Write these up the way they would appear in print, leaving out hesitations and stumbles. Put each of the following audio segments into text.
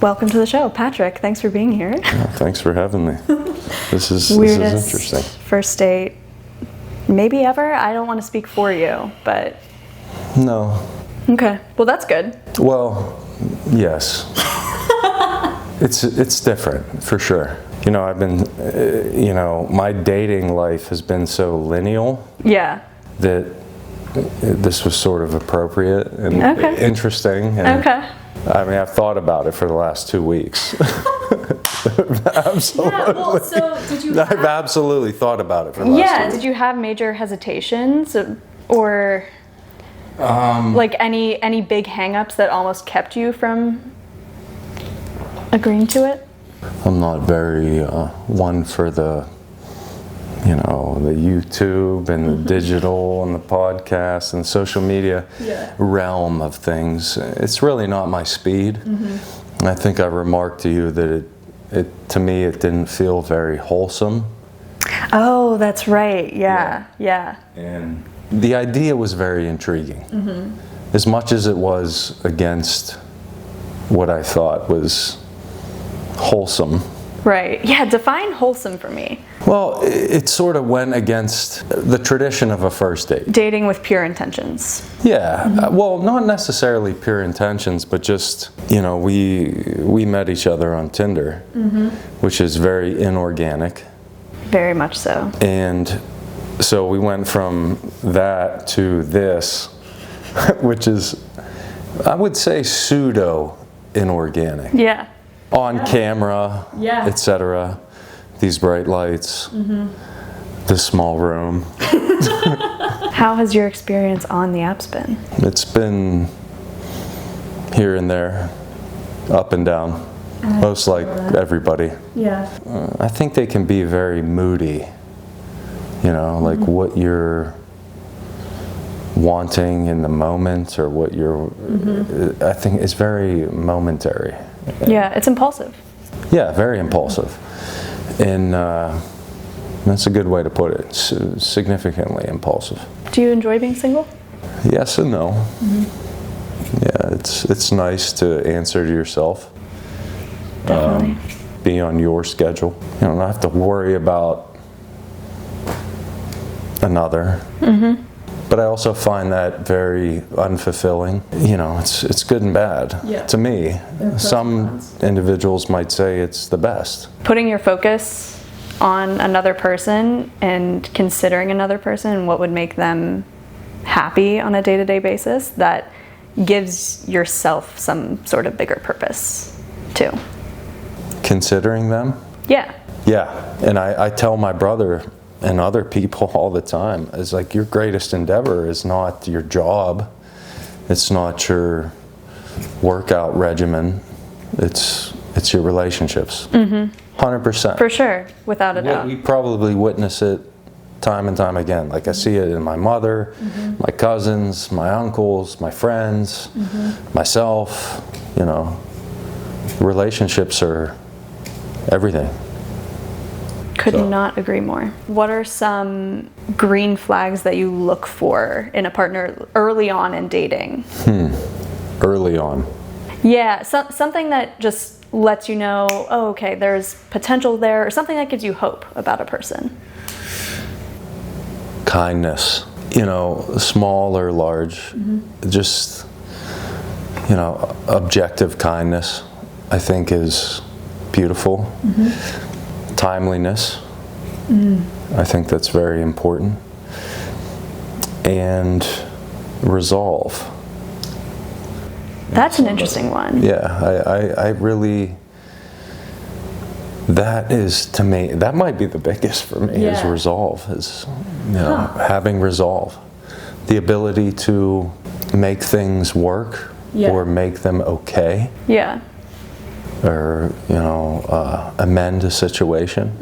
Welcome to the show, Patrick. Thanks for being here. Yeah, thanks for having me. This is interesting. First date, maybe ever? I don't want to speak for you, but... No. Okay. Well, that's good. Well, yes. It's different, for sure. You know, I've been, my dating life has been so lineal. Yeah. That this was sort of appropriate and interesting. And okay. I mean, I've thought about it for the last 2 weeks. Absolutely. Yeah, well, so did you I've absolutely thought about it for the last 2 weeks. Yeah, did you have major hesitations or like any big hang-ups that almost kept you from agreeing to it? I'm not very one for the YouTube and the digital and the podcast and social media realm of things. It's really not my speed. I think I remarked to you that to me it didn't feel very wholesome. Oh, that's right. Yeah. And the idea was very intriguing. As much as it was against what I thought was wholesome. Right. Yeah, define wholesome for me. Well, it sort of went against the tradition of a first date. Dating with pure intentions. Yeah. Well, not necessarily pure intentions, but just, we met each other on Tinder, which is very inorganic. Very much so. And so we went from that to this, which is, I would say, pseudo inorganic. Yeah. On camera, etc. These bright lights, this small room. How has your experience on the apps been? It's been here and there, up and down, most like everybody. Yeah. I think they can be very moody, like what you're wanting in the moment or what you're, I think it's very momentary. Yeah, it's impulsive. Yeah, very impulsive. And that's a good way to put it. Significantly impulsive. Do you enjoy being single? Yes and no. Yeah, it's nice to answer to yourself. Definitely. Be on your schedule. You don't have to worry about another. But I also find that very unfulfilling. It's good and bad to me. Some individuals might say it's the best. Putting your focus on another person and considering another person and what would make them happy on a day-to-day basis, that gives yourself some sort of bigger purpose too. Considering them? Yeah. Yeah, and I tell my brother and other people all the time, is like, your greatest endeavor is not your job, it's not your workout regimen, it's your relationships. 100%. For sure, without a doubt. We probably witness it time and time again. Like, I see it in my mother, my cousins, my uncles, my friends, myself. Relationships are everything. Could not agree more. What are some green flags that you look for in a partner early on in dating? Early on? Yeah, something that just lets you know, oh, okay, there's potential there, or something that gives you hope about a person. Kindness, small or large, just, objective kindness, I think, is beautiful. Timeliness, I think that's very important. And resolve. That's an interesting one. Yeah, I really, that is, to me, that might be the biggest for me, is resolve, is, having resolve. The ability to make things work or make them okay. Yeah. Or, amend a situation.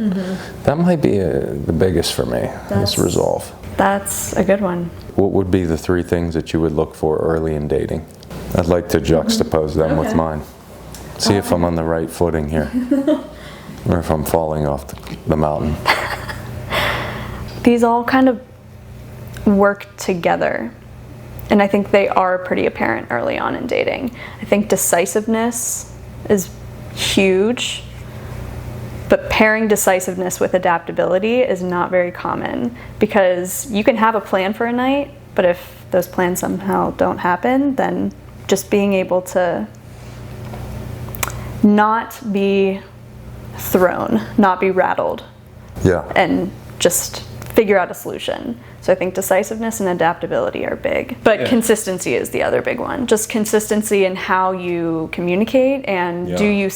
That might be the biggest for me, is resolve. That's a good one. What would be the 3 things that you would look for early in dating? I'd like to juxtapose them with mine. See if I'm on the right footing here. Or if I'm falling off the mountain. These all kind of work together. And I think they are pretty apparent early on in dating. I think decisiveness is huge, but pairing decisiveness with adaptability is not very common, because you can have a plan for a night, but if those plans somehow don't happen, then just being able to not be thrown, not be rattled, and just figure out a solution. So I think decisiveness and adaptability are big, but consistency is the other big one. Just consistency in how you communicate, and do you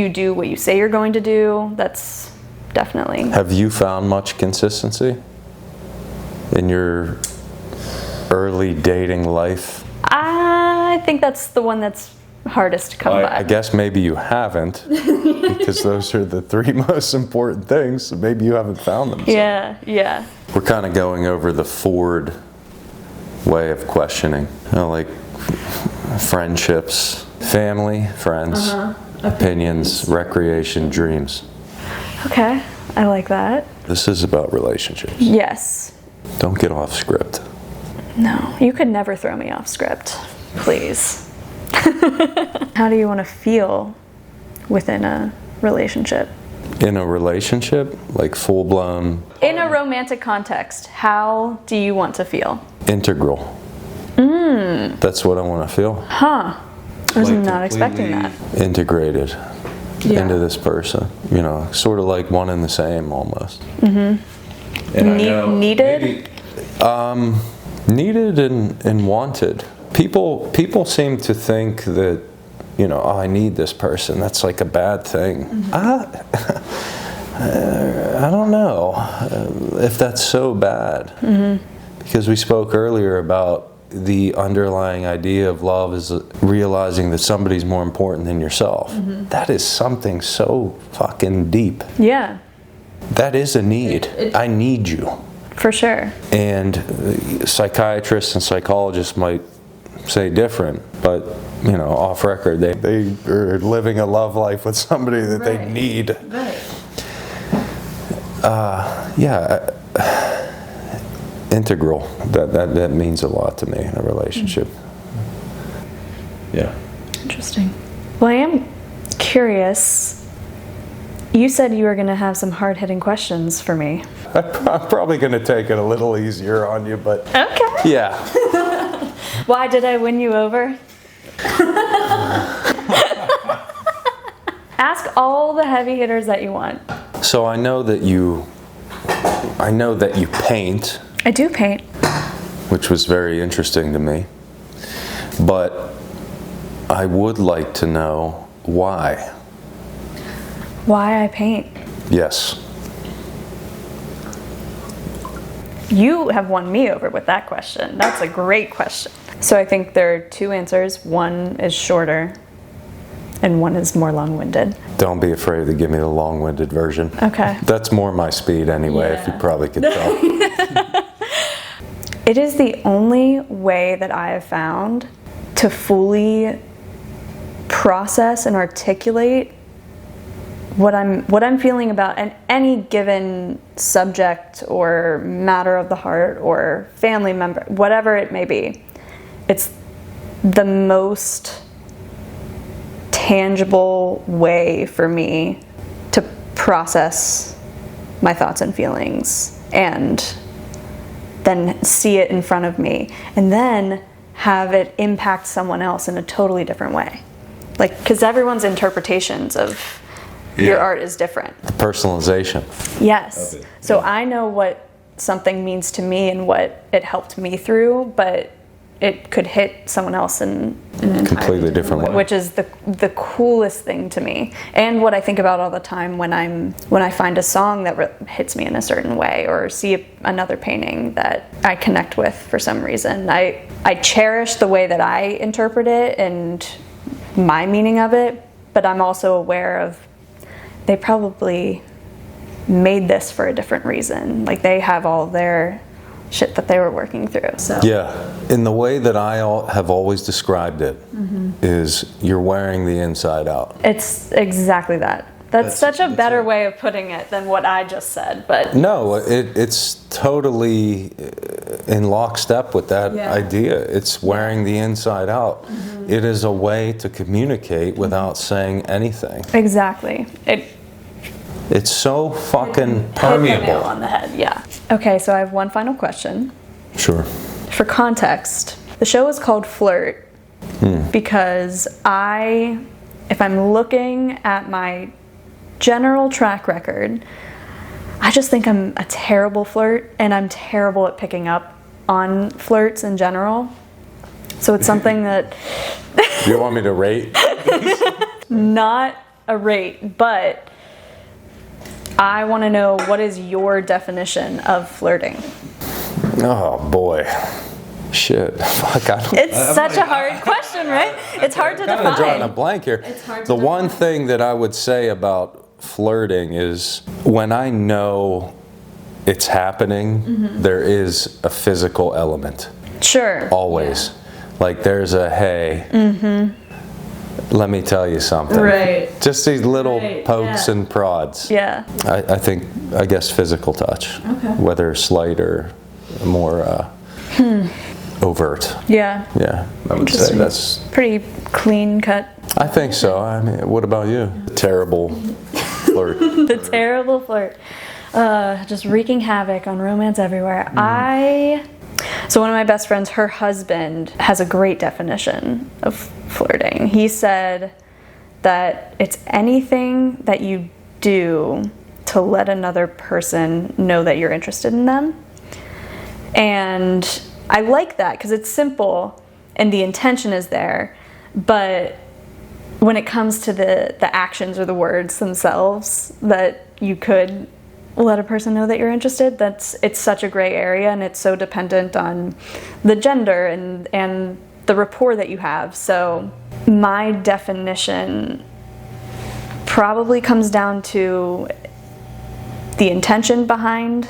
do what you say you're going to do? That's definitely. Have you found much consistency in your early dating life? I think that's the one that's hardest to come by. I guess maybe you haven't, because those are the three most important things. So maybe you haven't found them. Yeah. We're kind of going over the Ford way of questioning, like friendships, family, friends, opinions, recreation, dreams. Okay, I like that. This is about relationships. Yes. Don't get off script. No, you could never throw me off script, please. How do you want to feel within a relationship? In a relationship, like full-blown. In a romantic context, how do you want to feel? Integral. That's what I want to feel. Huh. I was not expecting that. Integrated into this person. You know, sort of like one and the same almost. Needed? Needed and wanted. People seem to think that, you know, oh, I need this person. That's like a bad thing. I don't know if that's so bad. Because we spoke earlier about the underlying idea of love is realizing that somebody's more important than yourself. That is something so fucking deep. Yeah. That is a need. I need you. For sure. And psychiatrists and psychologists might say different, but, you know, off record, they are living a love life with somebody that they need. Integral. That means a lot to me in a relationship. Yeah. Interesting. Well, I am curious. You said you were going to have some hard-hitting questions for me. I'm probably going to take it a little easier on you, but... Okay. Yeah. Why did I win you over? Ask all the heavy hitters that you want. So I know that you paint. I do paint. Which was very interesting to me. But I would like to know why. Why I paint? Yes. You have won me over with that question. That's a great question. So I think there are two answers. One is shorter, and one is more long-winded. Don't be afraid to give me the long-winded version. Okay. That's more my speed anyway, if you probably could tell. It is the only way that I have found to fully process and articulate what I'm feeling about any given subject or matter of the heart or family member, whatever it may be. It's the most tangible way for me to process my thoughts and feelings, and then see it in front of me, and then have it impact someone else in a totally different way. Like, because everyone's interpretations of your art is different. The personalization. Yes. So I know what something means to me and what it helped me through, but it could hit someone else in an completely different way. Which is the coolest thing to me, and what I think about all the time when I find a song that hits me in a certain way, or see another painting that I connect with for some reason. I cherish the way that I interpret it and my meaning of it, but I'm also aware of they probably made this for a different reason. Like, they have all their shit that they were working through. So yeah, in the way that I have always described it, is you're wearing the inside out. It's exactly that. That's such a better way of putting it than what I just said. But no, it's totally in lockstep with that idea. It's wearing the inside out. It is a way to communicate without saying anything. Exactly. It's so fucking Hit the permeable. nail on the head. Yeah. Okay, so I have one final question. Sure. For context, the show is called FLIRT because if I'm looking at my general track record, I just think I'm a terrible flirt, and I'm terrible at picking up on flirts in general. So it's something that... You want me to rate? Not a rate, but I want to know, what is your definition of flirting? Oh boy. Shit. Fuck, I don't... It's such a hard question, right? It's hard to define. I'm drawing a blank here. It's hard to The one thing that I would say about flirting is when I know it's happening, there is a physical element. Sure. Always. Like there's a, hey, let me tell you something. Right. Just these little pokes and prods. Yeah. I guess physical touch. Okay. Whether slight or more overt. Yeah. Yeah, I would say that's... Pretty clean cut. I think so. I mean, what about you? Terrible flirt. The terrible flirt. Just wreaking havoc on romance everywhere. So one of my best friends, her husband, has a great definition of flirting. He said that it's anything that you do to let another person know that you're interested in them. And I like that because it's simple and the intention is there, but when it comes to the actions or the words themselves that you could let a person know that you're interested, it's such a gray area, and it's so dependent on the gender and the rapport that you have. So my definition probably comes down to the intention behind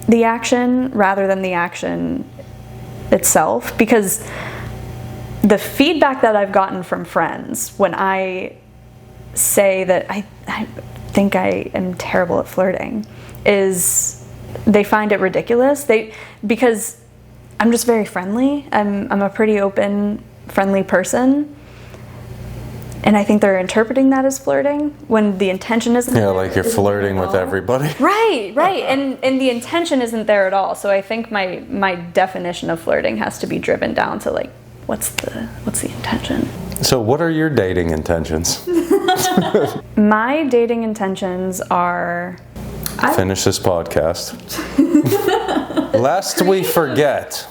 the action rather than the action itself, because the feedback that I've gotten from friends when I say that I think I am terrible at flirting is they find it ridiculous. Because I'm just very friendly. I'm a pretty open, friendly person. And I think they're interpreting that as flirting when the intention isn't there. Yeah, like you're flirting with everybody. Right. And the intention isn't there at all. So I think my definition of flirting has to be driven down to like, what's the intention? So what are your dating intentions? My dating intentions are... Finish this podcast. Lest we forget.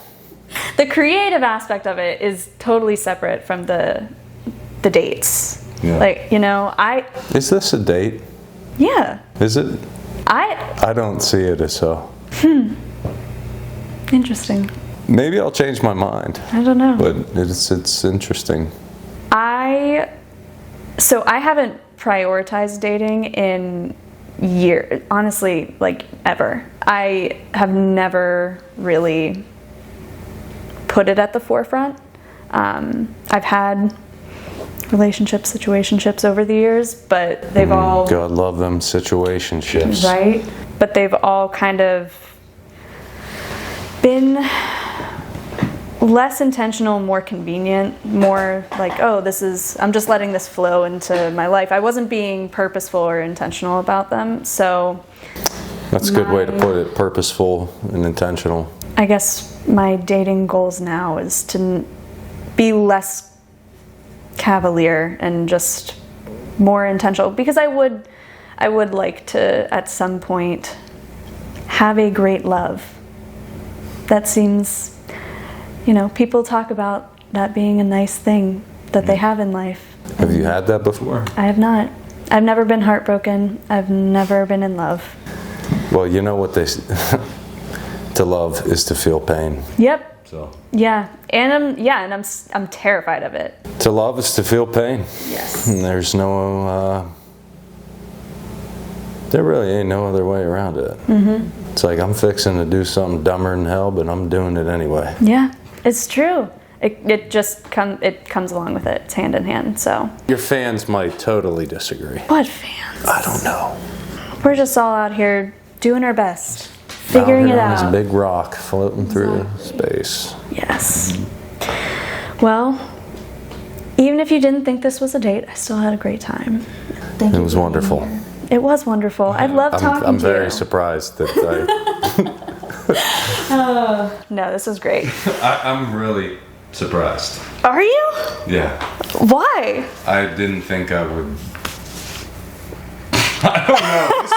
The creative aspect of it is totally separate from the dates. Yeah. Like, Is this a date? Yeah. Is it? I don't see it as so. Interesting. Maybe I'll change my mind. I don't know. But it's interesting. So I haven't prioritized dating in years, honestly, like ever. I have never really put it at the forefront. I've had situationships over the years, but they've all... God love them situationships. Right? But they've all kind of been less intentional, more convenient, more like, I'm just letting this flow into my life. I wasn't being purposeful or intentional about them, so... That's a good way to put it, purposeful and intentional. I guess my dating goals now is to be less cavalier and just more intentional, because I would like to at some point have a great love. That seems, people talk about that being a nice thing that they have in life. Have you had that before? I have not. I've never been heartbroken. I've never been in love. Well, you know what they to love is to feel pain. Yep. So. Yeah, and I'm terrified of it. To love is to feel pain. Yes. And there's no, there really ain't no other way around it. It's like I'm fixing to do something dumber than hell, but I'm doing it anyway. Yeah, it's true. it comes along with it. It's hand in hand. So Your fans might totally disagree. what fans? I don't know. We're just all out here doing our best, figuring it There's a out. big rock floating through space. Yes. Well, even if you didn't think this was a date, I still had a great time. Thank you It was for being wonderful. here. It was wonderful. I love talking I'm to you. very surprised that No, this was great. I'm really surprised. Are you? Yeah. Why? I didn't think I would. I don't know.